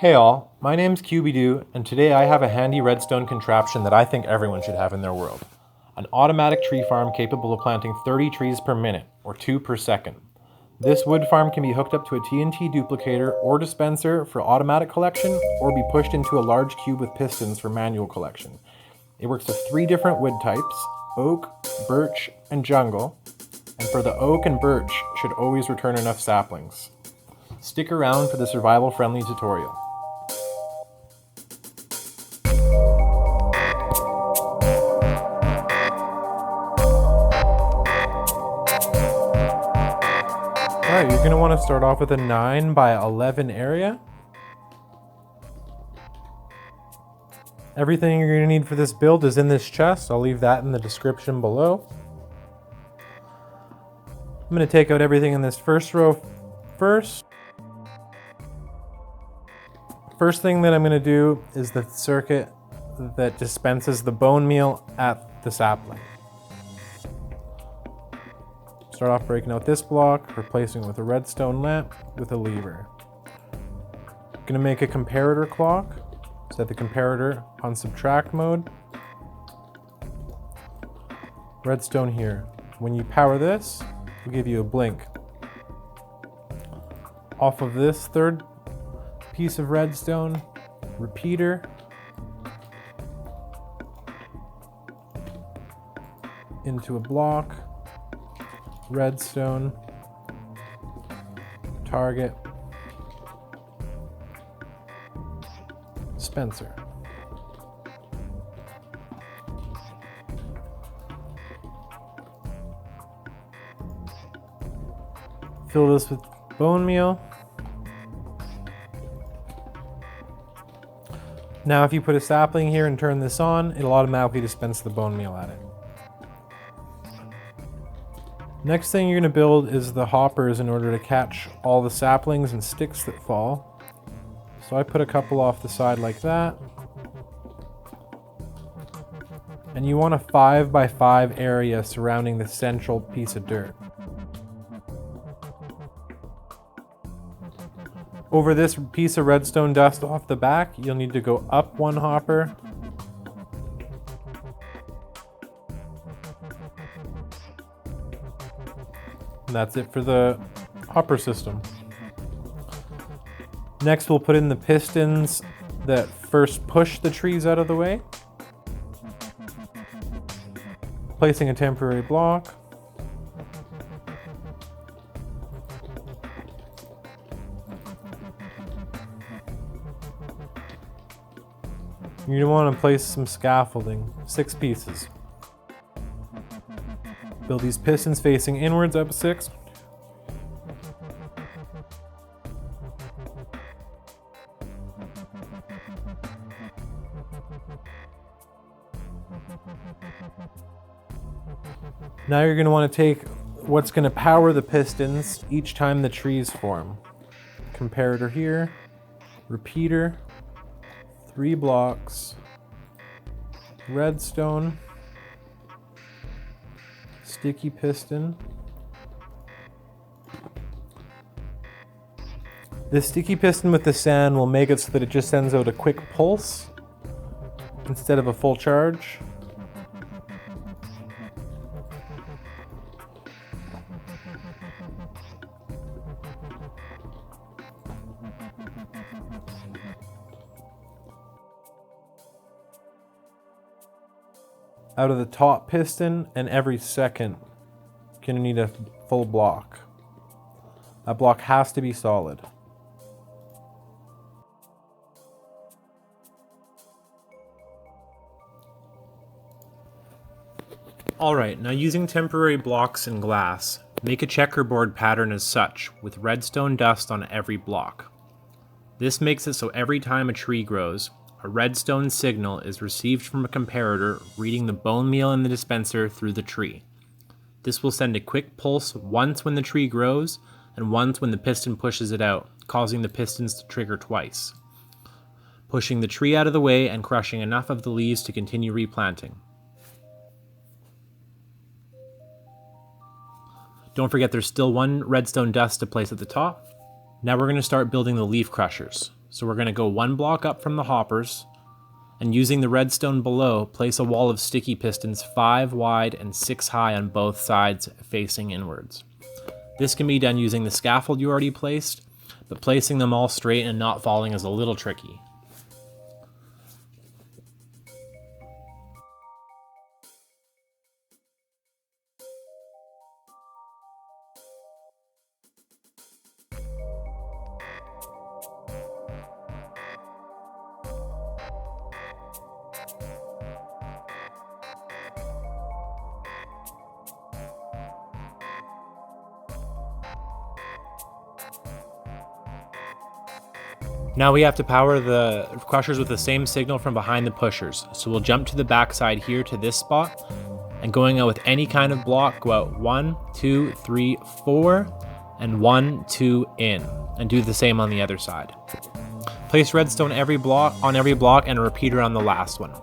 Hey all, my name's Cubeydoo, and today I have a handy redstone contraption that I think everyone should have in their world. An automatic tree farm capable of planting 30 trees per minute, or 2 per second. This wood farm can be hooked up to a TNT duplicator or dispenser for automatic collection, or be pushed into a large cube with pistons for manual collection. It works with 3 different wood types, oak, birch, and jungle, and for the oak and birch should always return enough saplings. Stick around for the survival-friendly tutorial. Alright, you're going to want to start off with a 9 by 11 area. Everything you're going to need for this build is in this chest. I'll leave that in the description below. I'm going to take out everything in this first row first. First thing that I'm going to do is the circuit that dispenses the bone meal at the sapling. Start off breaking out this block, replacing it with a redstone lamp with a lever. I'm going to make a comparator clock. Set the comparator on subtract mode. Redstone here. When you power this, it'll give you a blink. Off of this third piece of redstone, repeater. Into a block. Redstone, target, dispenser. Fill this with bone meal. Now if you put a sapling here and turn this on, it'll automatically dispense the bone meal at it. Next thing you're going to build is the hoppers in order to catch all the saplings and sticks that fall. So I put a couple off the side like that. And you want a 5 by 5 area surrounding the central piece of dirt. Over this piece of redstone dust off the back, you'll need to go up 1 hopper. And that's it for the hopper system. Next, we'll put in the pistons that first push the trees out of the way. Placing a temporary block. You're going to want to place some scaffolding, 6 pieces. Build these pistons facing inwards up 6. Now you're going to want to take what's going to power the pistons each time the trees form. Comparator here, repeater, 3 blocks, redstone, sticky piston. This sticky piston with the sand will make it so that it just sends out a quick pulse instead of a full charge. Out of the top piston, and every second you're going to need a full block. That block has to be solid. Alright, now using temporary blocks and glass, make a checkerboard pattern as such, with redstone dust on every block. This makes it so every time a tree grows, a redstone signal is received from a comparator reading the bone meal in the dispenser through the tree. This will send a quick pulse once when the tree grows, and once when the piston pushes it out, causing the pistons to trigger twice, pushing the tree out of the way and crushing enough of the leaves to continue replanting. Don't forget there's still 1 redstone dust to place at the top. Now we're going to start building the leaf crushers. So we're going to go one block up from the hoppers, and using the redstone below, place a wall of sticky pistons 5 wide and 6 high on both sides facing inwards. This can be done using the scaffold you already placed, but placing them all straight and not falling is a little tricky. Now we have to power the crushers with the same signal from behind the pushers. So we'll jump to the back side here to this spot, and going out with any kind of block, go out 1, 2, 3, 4, and 1, 2 in, and do the same on the other side. Place redstone on every block and a repeater on the last one.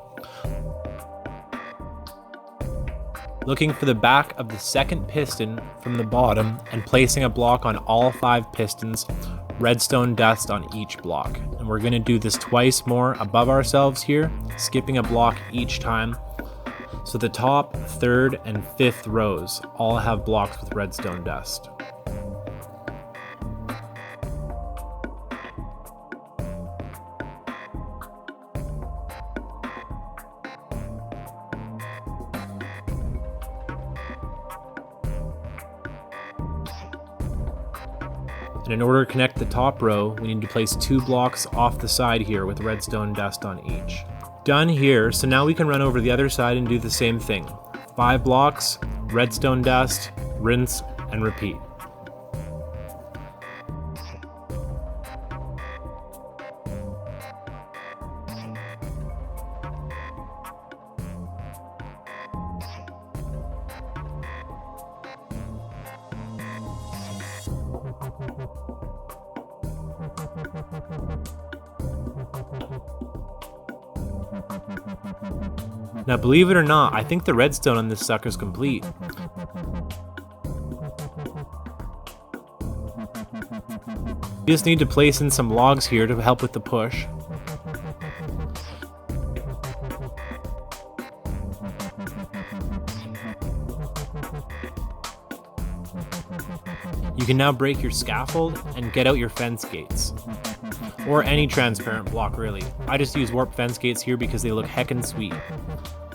Looking for the back of the second piston from the bottom and placing a block on all 5 pistons, redstone dust on each block. And we're going to do this twice more above ourselves here, skipping a block each time. So the top, 3rd, and 5th rows all have blocks with redstone dust. And in order to connect the top row, we need to place 2 blocks off the side here with redstone dust on each. Done here, so now we can run over the other side and do the same thing. 5 blocks, redstone dust, rinse, and repeat. Now believe it or not, I think the redstone on this sucker's complete. You just need to place in some logs here to help with the push. You can now break your scaffold and get out your fence gates. Or any transparent block really. I just use warp fence gates here because they look heckin' sweet.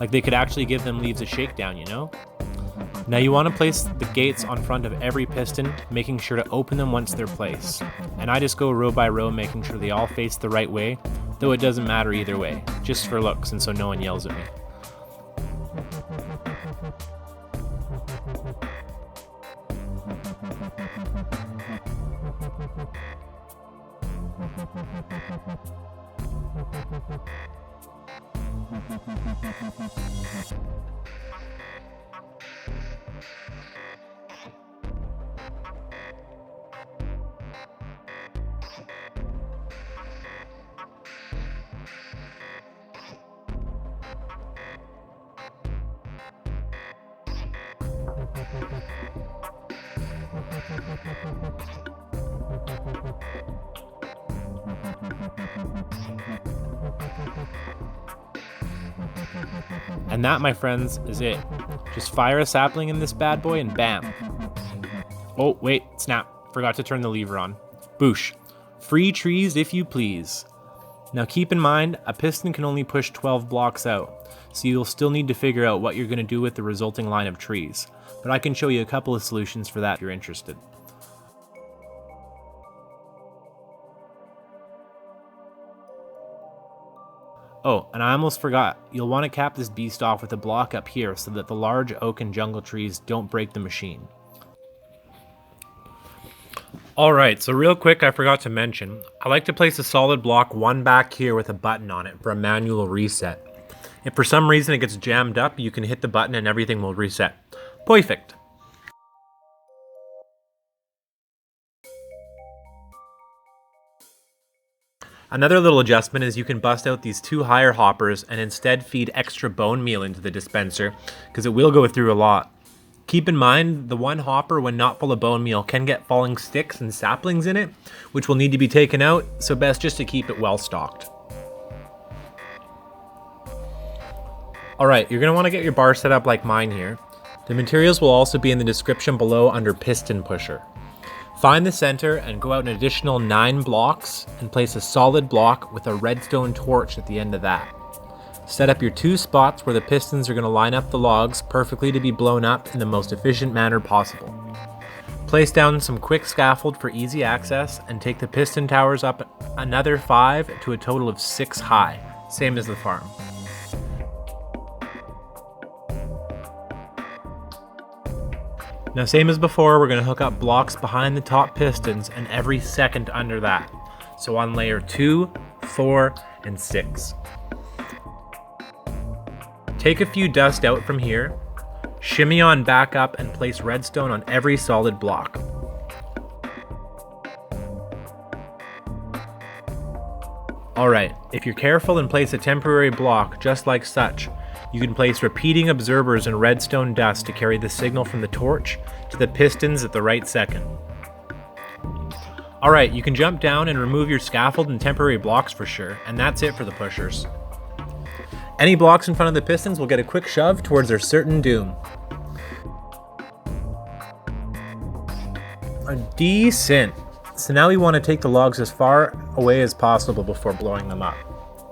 Like they could actually give them leaves a shakedown, you know? Now you want to place the gates on front of every piston, making sure to open them once they're placed. And I just go row by row, making sure they all face the right way, though it doesn't matter either way, just for looks and so no one yells at me. And that, my friends, is it. Just fire a sapling in this bad boy and bam. Oh, wait, snap. Forgot to turn the lever on. Boosh. Free trees if you please. Now keep in mind, a piston can only push 12 blocks out, so you'll still need to figure out what you're going to do with the resulting line of trees. But I can show you a couple of solutions for that if you're interested. Oh, and I almost forgot, you'll want to cap this beast off with a block up here so that the large oak and jungle trees don't break the machine. Alright, so real quick, I forgot to mention, I like to place a solid block one back here with a button on it for a manual reset. If for some reason it gets jammed up, you can hit the button and everything will reset. Perfect! Another little adjustment is you can bust out these 2 higher hoppers and instead feed extra bone meal into the dispenser, because it will go through a lot. Keep in mind, the one hopper, when not full of bone meal, can get falling sticks and saplings in it, which will need to be taken out, so best just to keep it well stocked. Alright, you're going to want to get your bar set up like mine here. The materials will also be in the description below under Piston Pusher. Find the center and go out an additional 9 blocks and place a solid block with a redstone torch at the end of that. Set up your 2 spots where the pistons are going to line up the logs perfectly to be blown up in the most efficient manner possible. Place down some quick scaffold for easy access and take the piston towers up another 5 to a total of 6 high, same as the farm. Now, same as before, we're going to hook up blocks behind the top pistons and every second under that. So on layer 2, 4, and 6. Take a few dust out from here, shimmy on back up and place redstone on every solid block. Alright, if you're careful and place a temporary block just like such, you can place repeating observers in redstone dust to carry the signal from the torch to the pistons at the right second. Alright, you can jump down and remove your scaffold and temporary blocks for sure, and that's it for the pushers. Any blocks in front of the pistons will get a quick shove towards their certain doom. Decent. So now we want to take the logs as far away as possible before blowing them up.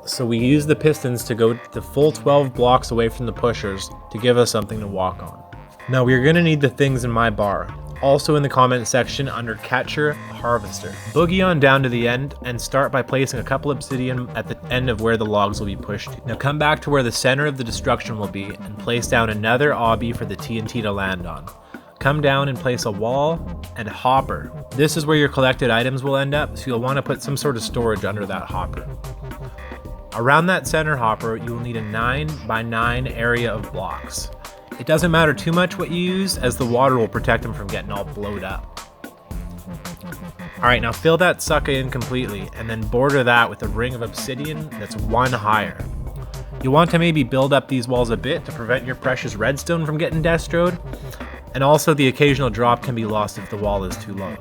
So we use the pistons to go the full 12 blocks away from the pushers to give us something to walk on. Now we're going to need the things in my bar. Also in the comment section under Catcher Harvester. Boogie on down to the end and start by placing a couple obsidian at the end of where the logs will be pushed. Now come back to where the center of the destruction will be and place down another obby for the TNT to land on. Come down and place a wall and a hopper. This is where your collected items will end up, so you'll want to put some sort of storage under that hopper. Around that center hopper, you will need a 9 by 9 area of blocks. It doesn't matter too much what you use, as the water will protect them from getting all blowed up. Alright, now fill that sucker in completely, and then border that with a ring of obsidian that's 1 higher. You'll want to maybe build up these walls a bit to prevent your precious redstone from getting destroyed, and also the occasional drop can be lost if the wall is too low.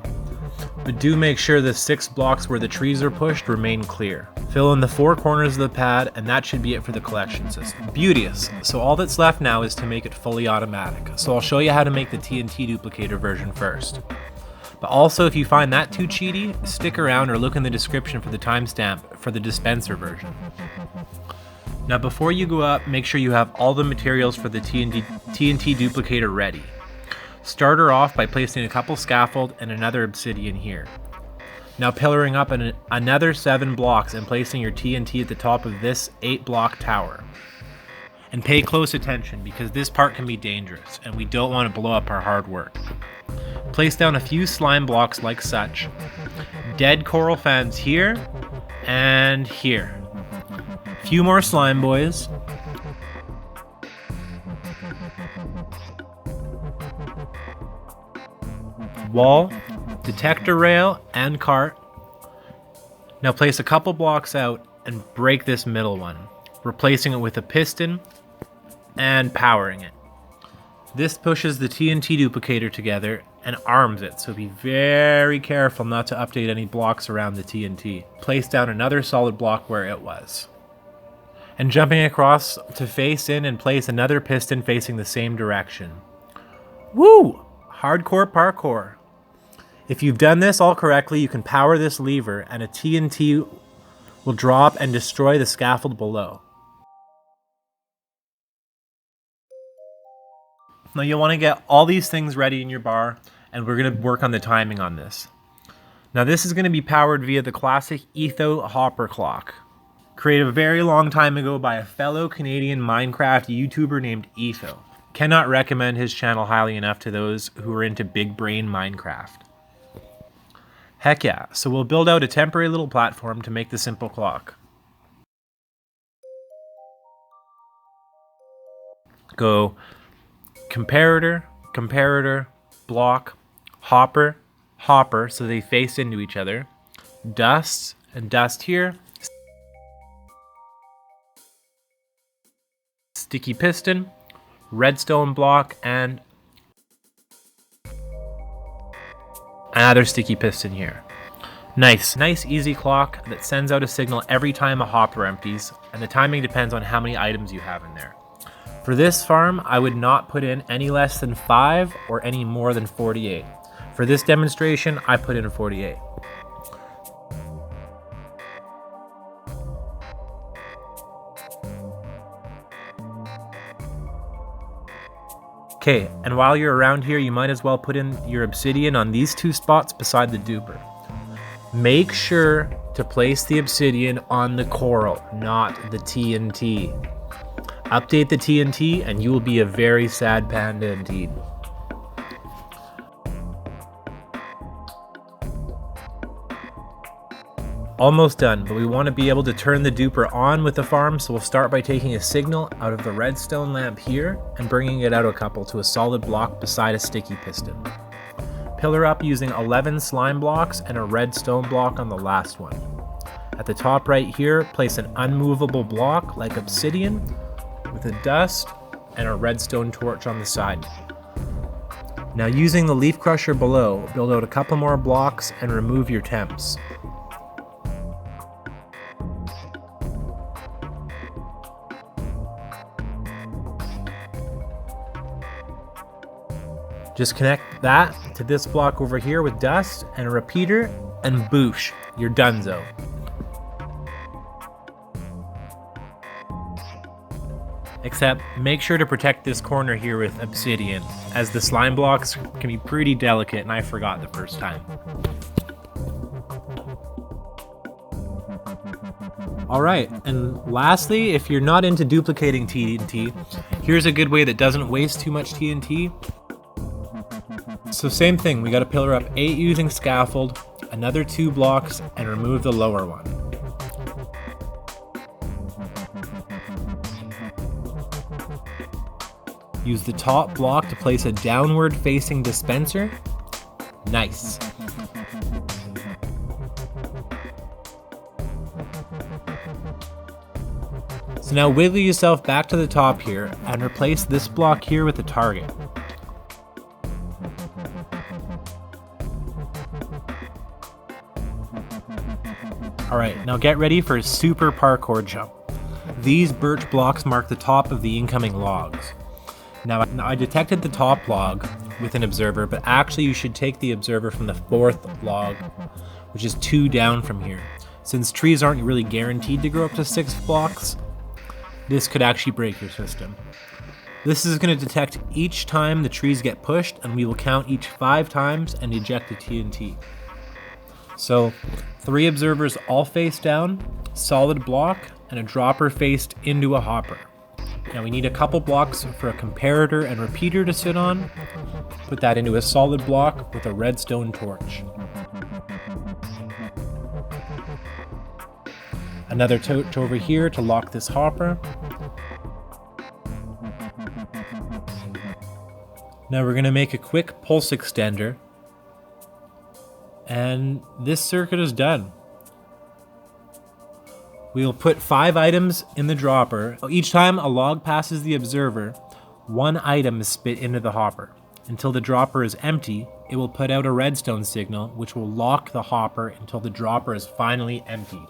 But do make sure the 6 blocks where the trees are pushed remain clear. Fill in the 4 corners of the pad, and that should be it for the collection system. Beauteous. So all that's left now is to make it fully automatic. So I'll show you how to make the TNT Duplicator version first. But also, if you find that too cheaty, stick around or look in the description for the timestamp for the Dispenser version. Now before you go up, make sure you have all the materials for the TNT Duplicator ready. Start her off by placing a couple scaffold and another obsidian here. Now pillaring up another 7 blocks and placing your TNT at the top of this 8 block tower. And pay close attention because this part can be dangerous and we don't want to blow up our hard work. Place down a few slime blocks like such. Dead coral fans here and here. A few more slime boys. Wall, detector rail, and cart. Now place a couple blocks out and break this middle one, replacing it with a piston and powering it. This pushes the TNT duplicator together and arms it, so be very careful not to update any blocks around the TNT. Place down another solid block where it was. And jumping across to face in and place another piston facing the same direction. Woo! Hardcore parkour. If you've done this all correctly, you can power this lever and a TNT will drop and destroy the scaffold below. Now you'll want to get all these things ready in your bar, and we're going to work on the timing on this. Now this is going to be powered via the classic Etho hopper clock, created a very long time ago by a fellow Canadian Minecraft YouTuber named Etho. Cannot recommend his channel highly enough to those who are into big brain Minecraft. Heck yeah, so we'll build out a temporary little platform to make the simple clock. Go comparator, comparator, block, hopper, hopper, so they face into each other, dust, and dust here, sticky piston, redstone block, and Another sticky piston here. Nice easy clock that sends out a signal every time a hopper empties, and the timing depends on how many items you have in there. For this farm, I would not put in any less than 5 or any more than 48. For this demonstration, I put in 48. Okay, and while you're around here, you might as well put in your obsidian on these 2 spots beside the duper. Make sure to place the obsidian on the coral, not the TNT. Update the TNT and you will be a very sad panda indeed. Almost done, but we want to be able to turn the duper on with the farm, so we'll start by taking a signal out of the redstone lamp here and bringing it out a couple to a solid block beside a sticky piston. Pillar up using 11 slime blocks and a redstone block on the last one. At the top right here, place an unmovable block like obsidian with a dust and a redstone torch on the side. Now using the leaf crusher below, build out a couple more blocks and remove your temps. Just connect that to this block over here with dust and a repeater, and boosh, you're donezo. Except make sure to protect this corner here with obsidian, as the slime blocks can be pretty delicate and I forgot the first time. Alright, and lastly, if you're not into duplicating TNT, here's a good way that doesn't waste too much TNT. So same thing, we got to pillar up 8 using scaffold, another 2 blocks, and remove the lower one. Use the top block to place a downward facing dispenser. Nice. So now wiggle yourself back to the top here and replace this block here with the target. Alright, now get ready for a super parkour jump. These birch blocks mark the top of the incoming logs. Now I detected the top log with an observer, but actually you should take the observer from the 4th log, which is 2 down from here. Since trees aren't really guaranteed to grow up to 6 blocks, this could actually break your system. This is going to detect each time the trees get pushed, and we will count each 5 times and eject the TNT. So 3 observers all face down, solid block, and a dropper faced into a hopper. Now we need a couple blocks for a comparator and repeater to sit on. Put that into a solid block with a redstone torch. Another torch over here to lock this hopper. Now we're going to make a quick pulse extender. And this circuit is done. We will put 5 items in the dropper. Each time a log passes the observer, 1 item is spit into the hopper. Until the dropper is empty, it will put out a redstone signal, which will lock the hopper until the dropper is finally emptied.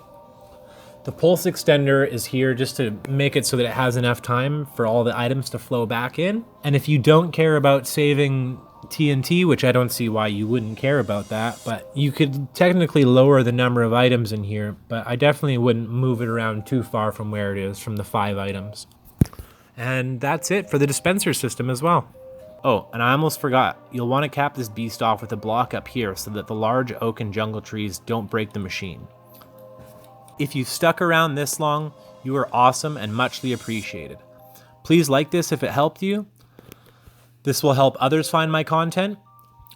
The pulse extender is here just to make it so that it has enough time for all the items to flow back in. And if you don't care about saving TNT, which I don't see why you wouldn't care about that, but you could technically lower the number of items in here, but I definitely wouldn't move it around too far from where it is from the 5 items. And that's it for the dispenser system as well. Oh, and I almost forgot, you'll want to cap this beast off with a block up here so that the large oak and jungle trees don't break the machine. If you've stuck around this long, you are awesome and muchly appreciated. Please like this if it helped you. This will help others find my content,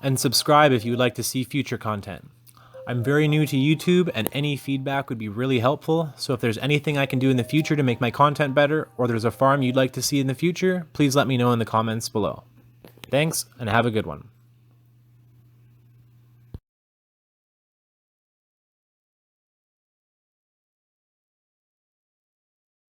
and subscribe if you would like to see future content. I'm very new to YouTube, and any feedback would be really helpful, so if there's anything I can do in the future to make my content better, or there's a farm you'd like to see in the future, please let me know in the comments below. Thanks, and have a good one.